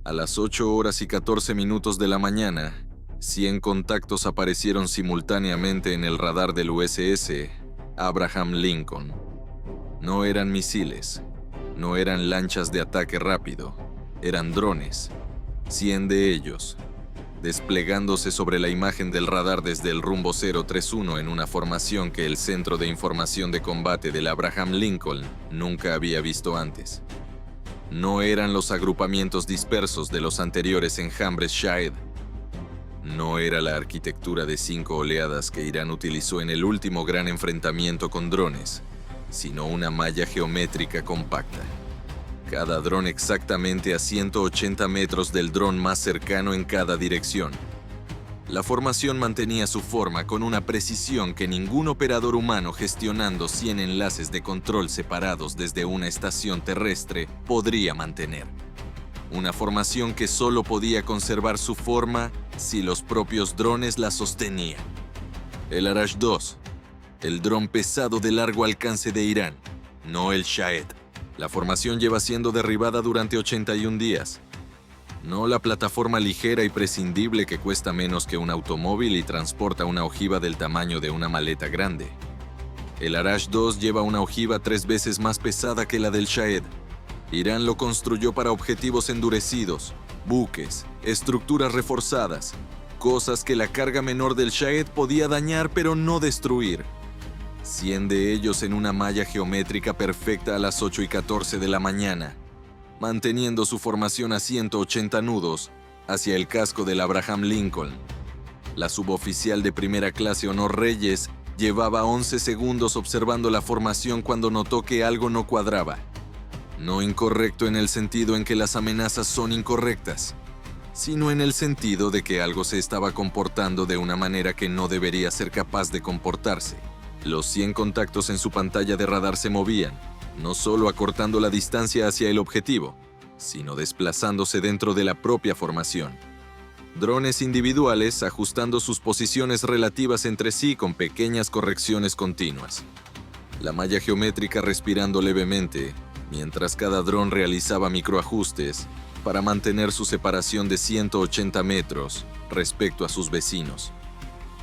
A las 8:14 de la mañana, 100 contactos aparecieron simultáneamente en el radar del USS Abraham Lincoln. No eran misiles, no eran lanchas de ataque rápido, eran drones, 100 de ellos, desplegándose sobre la imagen del radar desde el rumbo 031 en una formación que el Centro de Información de Combate del Abraham Lincoln nunca había visto antes. No eran los agrupamientos dispersos de los anteriores enjambres Shahed. No era la arquitectura de 5 oleadas que Irán utilizó en el último gran enfrentamiento con drones, sino una malla geométrica compacta. Cada dron exactamente a 180 metros del dron más cercano en cada dirección. La formación mantenía su forma con una precisión que ningún operador humano gestionando 100 enlaces de control separados desde una estación terrestre podría mantener. Una formación que solo podía conservar su forma si los propios drones la sostenían. El Arash-2, el dron pesado de largo alcance de Irán, no el Shahed. La formación lleva siendo derribada durante 81 días. No la plataforma ligera y prescindible que cuesta menos que un automóvil y transporta una ojiva del tamaño de una maleta grande. El Arash-2 lleva una ojiva 3 veces más pesada que la del Shahed. Irán lo construyó para objetivos endurecidos, buques, estructuras reforzadas, cosas que la carga menor del Shahed podía dañar pero no destruir. 100 de ellos en una malla geométrica perfecta a las 8:14 de la mañana, manteniendo su formación a 180 nudos hacia el casco del Abraham Lincoln. La suboficial de primera clase Honor Reyes llevaba 11 segundos observando la formación cuando notó que algo no cuadraba. No incorrecto en el sentido en que las amenazas son incorrectas, sino en el sentido de que algo se estaba comportando de una manera que no debería ser capaz de comportarse. Los 100 contactos en su pantalla de radar se movían, no solo acortando la distancia hacia el objetivo, sino desplazándose dentro de la propia formación. Drones individuales ajustando sus posiciones relativas entre sí con pequeñas correcciones continuas. La malla geométrica respirando levemente, mientras cada dron realizaba microajustes para mantener su separación de 180 metros respecto a sus vecinos.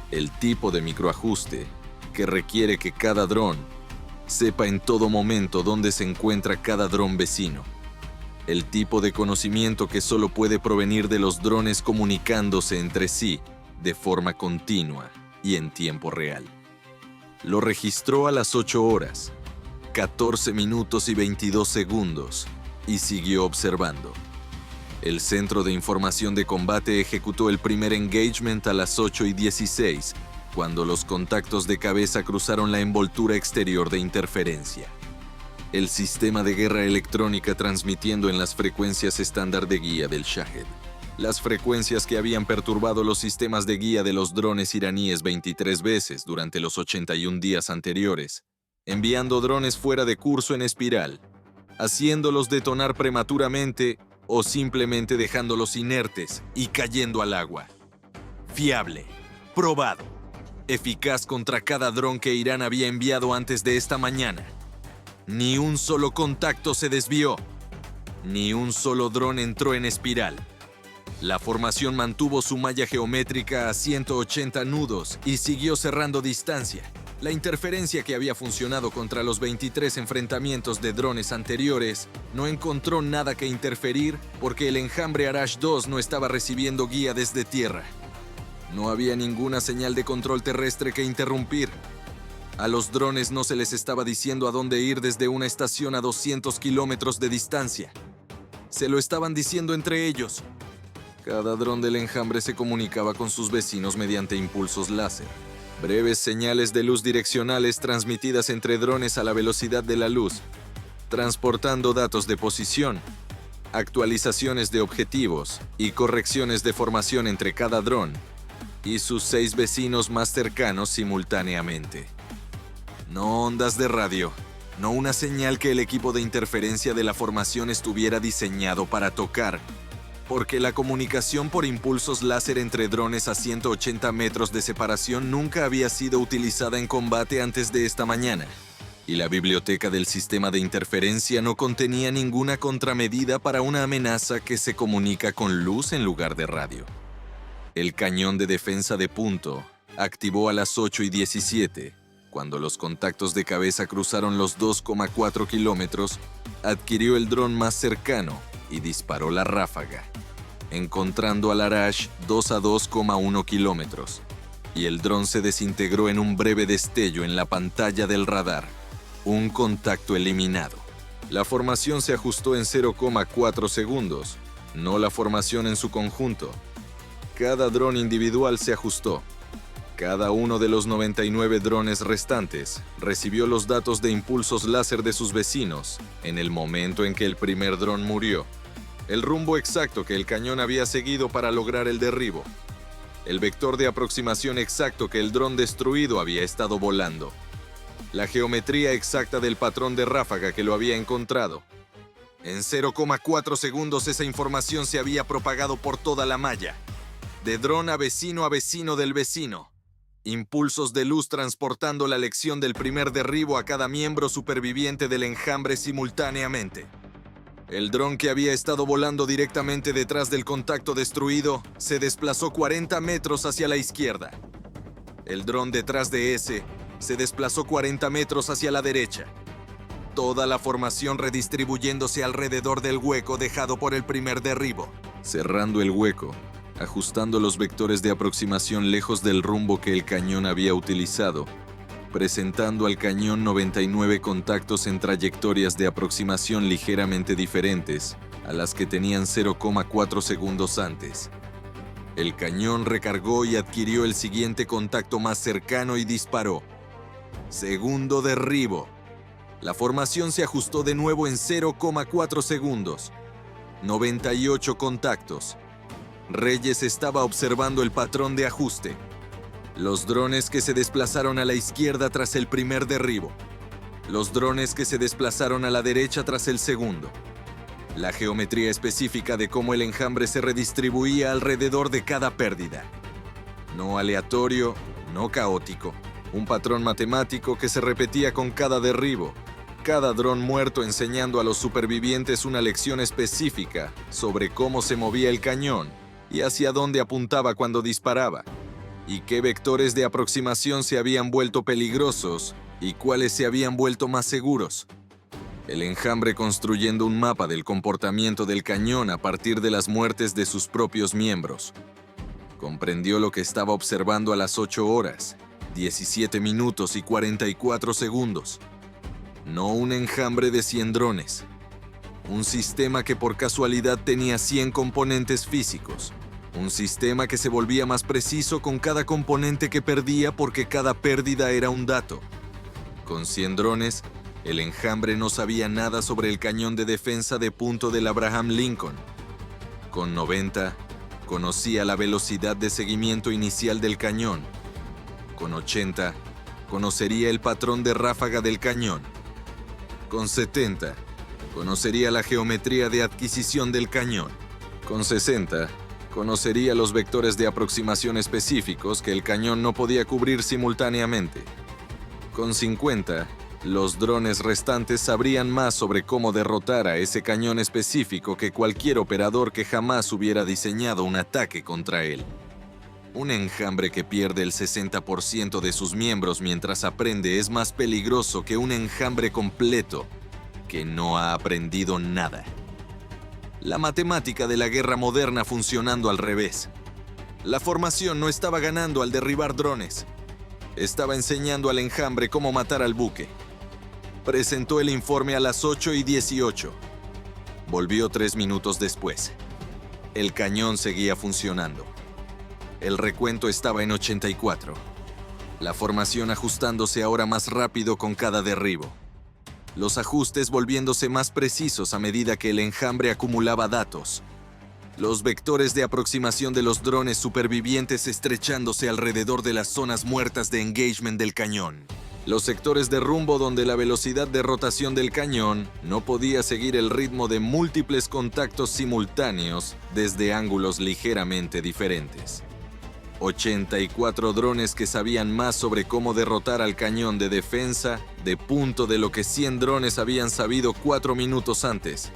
El tipo de microajuste que requiere que cada dron sepa en todo momento dónde se encuentra cada dron vecino. El tipo de conocimiento que solo puede provenir de los drones comunicándose entre sí de forma continua y en tiempo real. Lo registró a las 8 horas, 14 minutos y 22 segundos y siguió observando. El Centro de Información de Combate ejecutó el primer engagement a las 8:16, cuando los contactos de cabeza cruzaron la envoltura exterior de interferencia. El sistema de guerra electrónica transmitiendo en las frecuencias estándar de guía del Shahed. Las frecuencias que habían perturbado los sistemas de guía de los drones iraníes 23 veces durante los 81 días anteriores, enviando drones fuera de curso en espiral, haciéndolos detonar prematuramente o simplemente dejándolos inertes y cayendo al agua. Fiable, probado. Eficaz contra cada dron que Irán había enviado antes de esta mañana. Ni un solo contacto se desvió. Ni un solo dron entró en espiral. La formación mantuvo su malla geométrica a 180 nudos y siguió cerrando distancia. La interferencia que había funcionado contra los 23 enfrentamientos de drones anteriores no encontró nada que interferir porque el enjambre Arash-2 no estaba recibiendo guía desde tierra. No había ninguna señal de control terrestre que interrumpir. A los drones no se les estaba diciendo a dónde ir desde una estación a 200 kilómetros de distancia. Se lo estaban diciendo entre ellos. Cada dron del enjambre se comunicaba con sus vecinos mediante impulsos láser. Breves señales de luz direccionales transmitidas entre drones a la velocidad de la luz, transportando datos de posición, actualizaciones de objetivos y correcciones de formación entre cada dron y sus 6 vecinos más cercanos simultáneamente. No ondas de radio, no una señal que el equipo de interferencia de la formación estuviera diseñado para tocar, porque la comunicación por impulsos láser entre drones a 180 metros de separación nunca había sido utilizada en combate antes de esta mañana. y la biblioteca del sistema de interferencia no contenía ninguna contramedida para una amenaza que se comunica con luz en lugar de radio. El cañón de defensa de punto activó a las 8:17. Cuando los contactos de cabeza cruzaron los 2,4 kilómetros, adquirió el dron más cercano y disparó la ráfaga, encontrando al Arash 2 a 2,1 kilómetros, y el dron se desintegró en un breve destello en la pantalla del radar. Un contacto eliminado. La formación se ajustó en 0,4 segundos, no la formación en su conjunto. Cada dron individual se ajustó. Cada uno de los 99 drones restantes recibió los datos de impulsos láser de sus vecinos en el momento en que el primer dron murió, el rumbo exacto que el cañón había seguido para lograr el derribo, el vector de aproximación exacto que el dron destruido había estado volando, la geometría exacta del patrón de ráfaga que lo había encontrado. En 0,4 segundos esa información se había propagado por toda la malla, de dron a vecino del vecino. Impulsos de luz transportando la lección del primer derribo a cada miembro superviviente del enjambre simultáneamente. El dron que había estado volando directamente detrás del contacto destruido se desplazó 40 metros hacia la izquierda. El dron detrás de ese se desplazó 40 metros hacia la derecha. Toda la formación redistribuyéndose alrededor del hueco dejado por el primer derribo. Cerrando el hueco, ajustando los vectores de aproximación lejos del rumbo que el cañón había utilizado, presentando al cañón 99 contactos en trayectorias de aproximación ligeramente diferentes a las que tenían 0,4 segundos antes. El cañón recargó y adquirió el siguiente contacto más cercano y disparó. Segundo derribo. La formación se ajustó de nuevo en 0,4 segundos. 98 contactos. Reyes estaba observando el patrón de ajuste. Los drones que se desplazaron a la izquierda tras el primer derribo. Los drones que se desplazaron a la derecha tras el segundo. La geometría específica de cómo el enjambre se redistribuía alrededor de cada pérdida. No aleatorio, no caótico. Un patrón matemático que se repetía con cada derribo. Cada dron muerto enseñando a los supervivientes una lección específica sobre cómo se movía el cañón y hacia dónde apuntaba cuando disparaba, y qué vectores de aproximación se habían vuelto peligrosos y cuáles se habían vuelto más seguros. El enjambre construyendo un mapa del comportamiento del cañón a partir de las muertes de sus propios miembros. Comprendió lo que estaba observando a las 8 horas, 17 minutos y 44 segundos. No un enjambre de 100 drones. Un sistema que por casualidad tenía 100 componentes físicos. Un sistema que se volvía más preciso con cada componente que perdía porque cada pérdida era un dato. Con 100 drones, el enjambre no sabía nada sobre el cañón de defensa de punto del Abraham Lincoln. Con 90, conocía la velocidad de seguimiento inicial del cañón. Con 80, conocería el patrón de ráfaga del cañón. Con 70, conocería la geometría de adquisición del cañón. Con 60, conocería los vectores de aproximación específicos que el cañón no podía cubrir simultáneamente. Con 50, los drones restantes sabrían más sobre cómo derrotar a ese cañón específico que cualquier operador que jamás hubiera diseñado un ataque contra él. Un enjambre que pierde el 60% de sus miembros mientras aprende es más peligroso que un enjambre completo que no ha aprendido nada. La matemática de la guerra moderna funcionando al revés. La formación no estaba ganando al derribar drones. Estaba enseñando al enjambre cómo matar al buque. Presentó el informe a las 8:18. Volvió 3 minutos después. El cañón seguía funcionando. El recuento estaba en 84. La formación ajustándose ahora más rápido con cada derribo. Los ajustes volviéndose más precisos a medida que el enjambre acumulaba datos. Los vectores de aproximación de los drones supervivientes estrechándose alrededor de las zonas muertas de engagement del cañón. Los sectores de rumbo donde la velocidad de rotación del cañón no podía seguir el ritmo de múltiples contactos simultáneos desde ángulos ligeramente diferentes. 84 drones que sabían más sobre cómo derrotar al cañón de defensa de punto de lo que 100 drones habían sabido 4 minutos antes.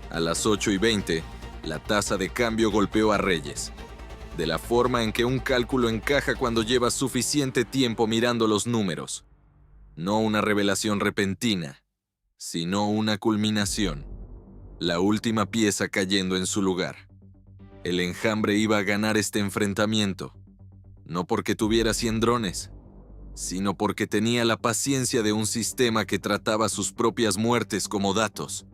A las 8:20, la tasa de cambio golpeó a Reyes, de la forma en que un cálculo encaja cuando llevas suficiente tiempo mirando los números. No una revelación repentina, sino una culminación. La última pieza cayendo en su lugar. El enjambre iba a ganar este enfrentamiento, no porque tuviera 100 drones, sino porque tenía la paciencia de un sistema que trataba sus propias muertes como datos.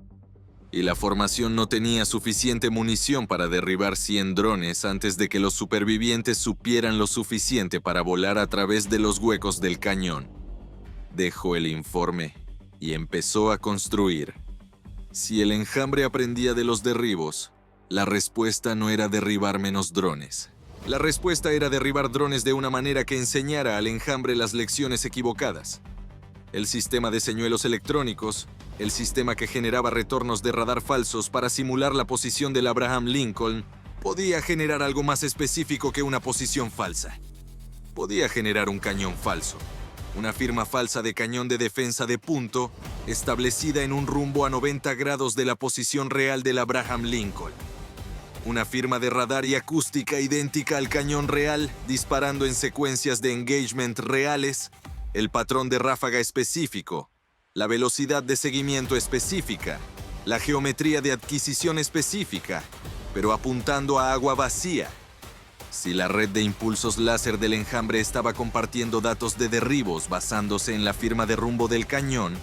Y la formación no tenía suficiente munición para derribar 100 drones antes de que los supervivientes supieran lo suficiente para volar a través de los huecos del cañón. Dejó el informe y empezó a construir. Si el enjambre aprendía de los derribos, la respuesta no era derribar menos drones. La respuesta era derribar drones de una manera que enseñara al enjambre las lecciones equivocadas. El sistema de señuelos electrónicos, el sistema que generaba retornos de radar falsos para simular la posición del Abraham Lincoln, podía generar algo más específico que una posición falsa. Podía generar un cañón falso, una firma falsa de cañón de defensa de punto, establecida en un rumbo a 90 grados de la posición real del Abraham Lincoln. Una firma de radar y acústica idéntica al cañón real, disparando en secuencias de engagement reales, el patrón de ráfaga específico, la velocidad de seguimiento específica, la geometría de adquisición específica, pero apuntando a agua vacía. Si la red de impulsos láser del enjambre estaba compartiendo datos de derribos basándose en la firma de rumbo del cañón,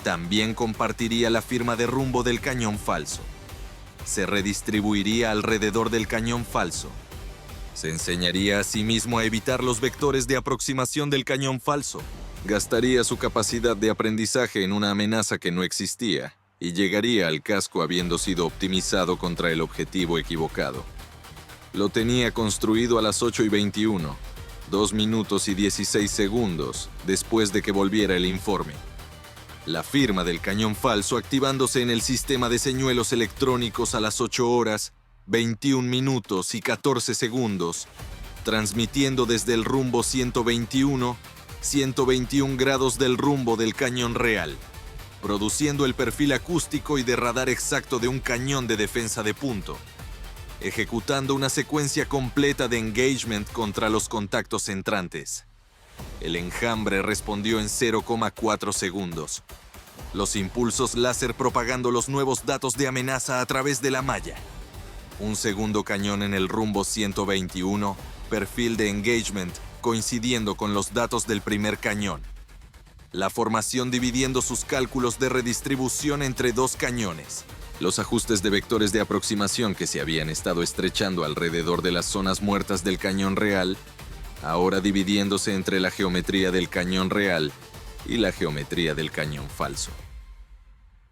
también compartiría la firma de rumbo del cañón falso. Se redistribuiría alrededor del cañón falso. Se enseñaría a sí mismo a evitar los vectores de aproximación del cañón falso. Gastaría su capacidad de aprendizaje en una amenaza que no existía y llegaría al casco habiendo sido optimizado contra el objetivo equivocado. Lo tenía construido a las 8:21, 2 minutos y 16 segundos después de que volviera el informe. La firma del cañón falso activándose en el sistema de señuelos electrónicos a las 8 horas, 21 minutos y 14 segundos, transmitiendo desde el rumbo 121 grados del rumbo del cañón real, produciendo el perfil acústico y de radar exacto de un cañón de defensa de punto, ejecutando una secuencia completa de engagement contra los contactos entrantes. El enjambre respondió en 0,4 segundos. Los impulsos láser propagando los nuevos datos de amenaza a través de la malla. Un segundo cañón en el rumbo 121, perfil de engagement, coincidiendo con los datos del primer cañón. La formación dividiendo sus cálculos de redistribución entre 2 cañones. Los ajustes de vectores de aproximación que se habían estado estrechando alrededor de las zonas muertas del cañón real, ahora dividiéndose entre la geometría del cañón real y la geometría del cañón falso.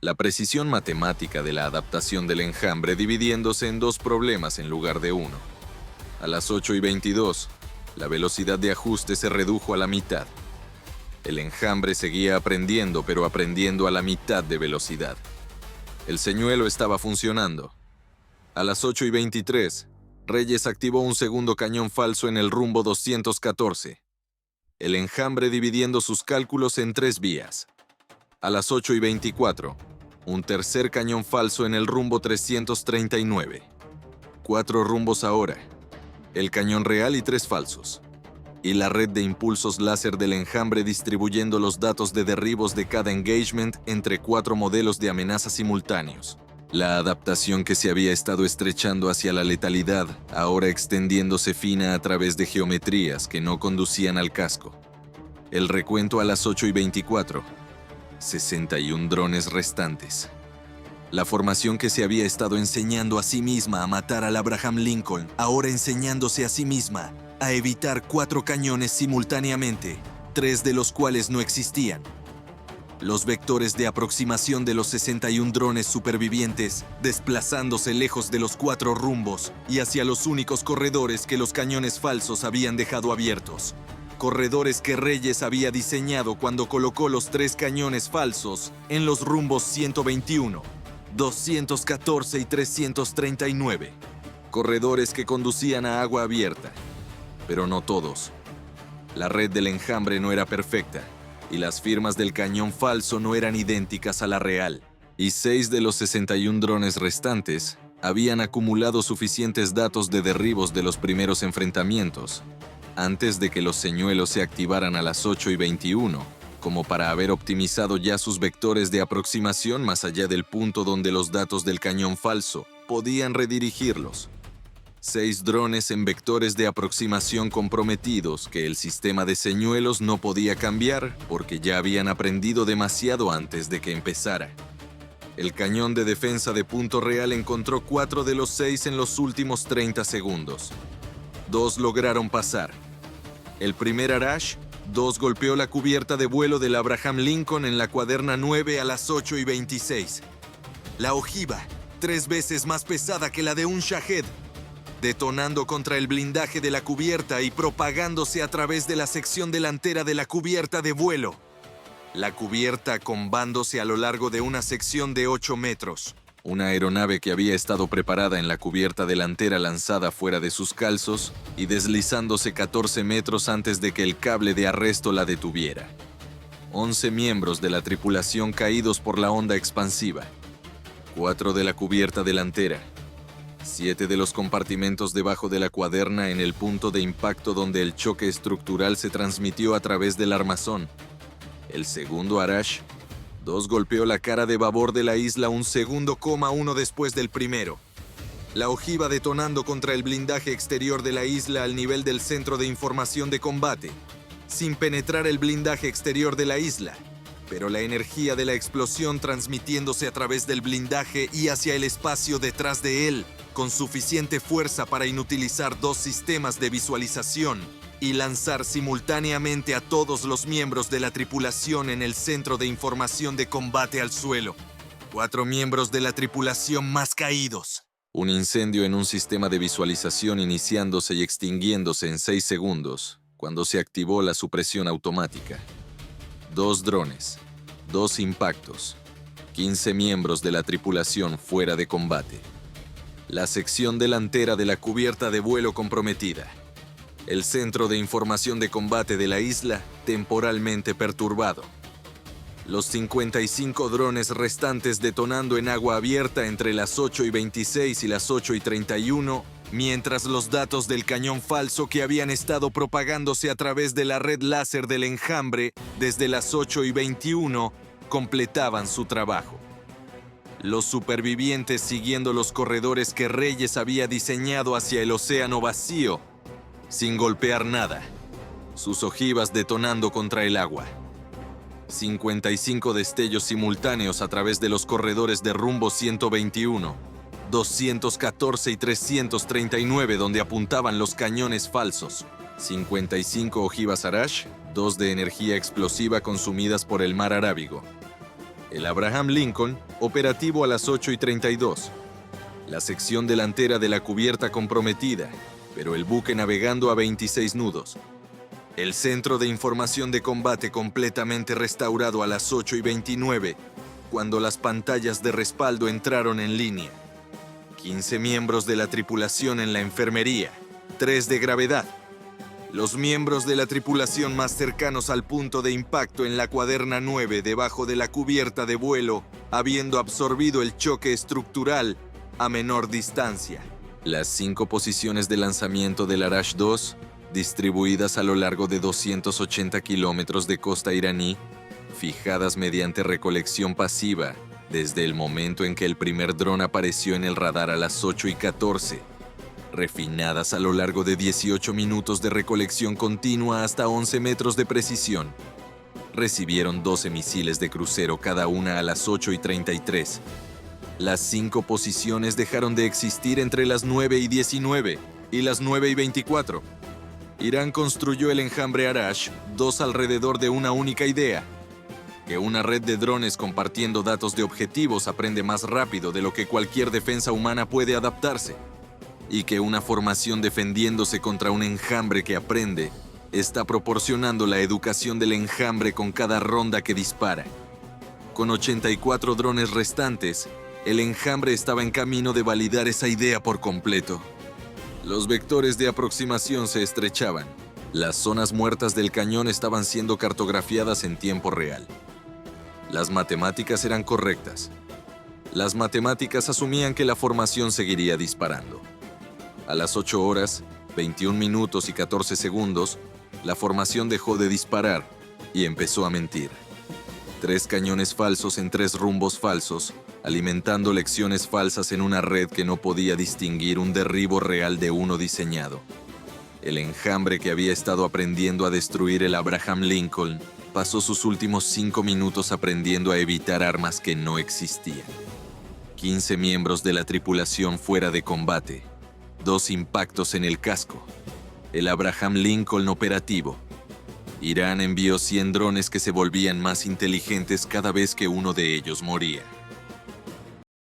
La precisión matemática de la adaptación del enjambre dividiéndose en 2 problemas en lugar de 1. A las 8:22, la velocidad de ajuste se redujo a la mitad. El enjambre seguía aprendiendo, pero aprendiendo a la mitad de velocidad. El señuelo estaba funcionando. A las 8:23, Reyes activó un segundo cañón falso en el rumbo 214. El enjambre dividiendo sus cálculos en 3 vías. A las 8:24, un tercer cañón falso en el rumbo 339. 4 rumbos ahora. El cañón real y 3 falsos. Y la red de impulsos láser del enjambre distribuyendo los datos de derribos de cada engagement entre 4 modelos de amenaza simultáneos. La adaptación que se había estado estrechando hacia la letalidad, ahora extendiéndose fina a través de geometrías que no conducían al casco. El recuento a las 8:24. 61 drones restantes. La formación que se había estado enseñando a sí misma a matar al Abraham Lincoln, ahora enseñándose a sí misma a evitar 4 cañones simultáneamente, 3 de los cuales no existían. Los vectores de aproximación de los 61 drones supervivientes desplazándose lejos de los 4 rumbos y hacia los únicos corredores que los cañones falsos habían dejado abiertos. Corredores que Reyes había diseñado cuando colocó los 3 cañones falsos en los rumbos 121, 214 y 339. Corredores que conducían a agua abierta. pero no todos. La red del enjambre no era perfecta, y las firmas del cañón falso no eran idénticas a la real. Y 6 de los 61 drones restantes habían acumulado suficientes datos de derribos de los primeros enfrentamientos, antes de que los señuelos se activaran a las 8:21, como para haber optimizado ya sus vectores de aproximación más allá del punto donde los datos del cañón falso podían redirigirlos. 6 drones en vectores de aproximación comprometidos que el sistema de señuelos no podía cambiar porque ya habían aprendido demasiado antes de que empezara. El cañón de defensa de punto real encontró 4 de los 6 en los últimos 30 segundos. 2 lograron pasar. El primer Arash, 2 golpeó la cubierta de vuelo del Abraham Lincoln en la cuaderna 9 a las 8:26. La ojiva, 3 veces más pesada que la de un Shahed, detonando contra el blindaje de la cubierta y propagándose a través de la sección delantera de la cubierta de vuelo. La cubierta combándose a lo largo de una sección de 8 metros. Una aeronave que había estado preparada en la cubierta delantera lanzada fuera de sus calzos y deslizándose 14 metros antes de que el cable de arresto la detuviera. 11 miembros de la tripulación caídos por la onda expansiva. 4 de la cubierta delantera. 7 de los compartimentos debajo de la cuaderna en el punto de impacto donde el choque estructural se transmitió a través del armazón. El segundo Arash, 2 golpeó la cara de babor de la isla 1 segundo, 1 después del primero. La ojiva detonando contra el blindaje exterior de la isla al nivel del centro de información de combate, sin penetrar el blindaje exterior de la isla, pero la energía de la explosión transmitiéndose a través del blindaje y hacia el espacio detrás de él, con suficiente fuerza para inutilizar 2 sistemas de visualización y lanzar simultáneamente a todos los miembros de la tripulación en el centro de información de combate al suelo. 4 miembros de la tripulación más caídos. Un incendio en un sistema de visualización iniciándose y extinguiéndose en 6 segundos, cuando se activó la supresión automática. 2 drones, 2 impactos, 15 miembros de la tripulación fuera de combate. La sección delantera de la cubierta de vuelo comprometida. El centro de información de combate de la isla temporalmente perturbado. Los 55 drones restantes detonando en agua abierta entre las 8:26 y las 8:31, mientras los datos del cañón falso que habían estado propagándose a través de la red láser del enjambre desde las 8:21 completaban su trabajo. Los supervivientes siguiendo los corredores que Reyes había diseñado hacia el océano vacío, sin golpear nada, sus ojivas detonando contra el agua. 55 destellos simultáneos a través de los corredores de rumbo 121, 214 y 339 donde apuntaban los cañones falsos. 55 ojivas Arash, 2 de energía explosiva consumidas por el mar Arábigo. El Abraham Lincoln, operativo a las 8:32. La sección delantera de la cubierta comprometida, pero el buque navegando a 26 nudos. El centro de información de combate completamente restaurado a las 8:29, cuando las pantallas de respaldo entraron en línea. 15 miembros de la tripulación en la enfermería, 3 de gravedad. Los miembros de la tripulación más cercanos al punto de impacto en la cuaderna 9 debajo de la cubierta de vuelo, habiendo absorbido el choque estructural a menor distancia. Las 5 posiciones de lanzamiento del Arash 2, distribuidas a lo largo de 280 kilómetros de costa iraní, fijadas mediante recolección pasiva desde el momento en que el primer dron apareció en el radar a las 8:14, refinadas a lo largo de 18 minutos de recolección continua hasta 11 metros de precisión. Recibieron 12 misiles de crucero cada una a las 8:33. Las 5 posiciones dejaron de existir entre las 9:19 y las 9:24. Irán construyó el enjambre Arash 2 alrededor de una única idea: que una red de drones compartiendo datos de objetivos aprende más rápido de lo que cualquier defensa humana puede adaptarse, y que una formación defendiéndose contra un enjambre que aprende está proporcionando la educación del enjambre con cada ronda que dispara. Con 84 drones restantes, el enjambre estaba en camino de validar esa idea por completo. Los vectores de aproximación se estrechaban. Las zonas muertas del cañón estaban siendo cartografiadas en tiempo real. Las matemáticas eran correctas. Las matemáticas asumían que la formación seguiría disparando. A las 8 horas, 21 minutos y 14 segundos, la formación dejó de disparar y empezó a mentir. 3 cañones falsos en 3 rumbos falsos, alimentando lecciones falsas en una red que no podía distinguir un derribo real de uno diseñado. El enjambre que había estado aprendiendo a destruir el Abraham Lincoln pasó sus últimos 5 minutos aprendiendo a evitar armas que no existían. 15 miembros de la tripulación fuera de combate, 2 impactos en el casco, el Abraham Lincoln operativo. Irán envió 100 drones que se volvían más inteligentes cada vez que uno de ellos moría.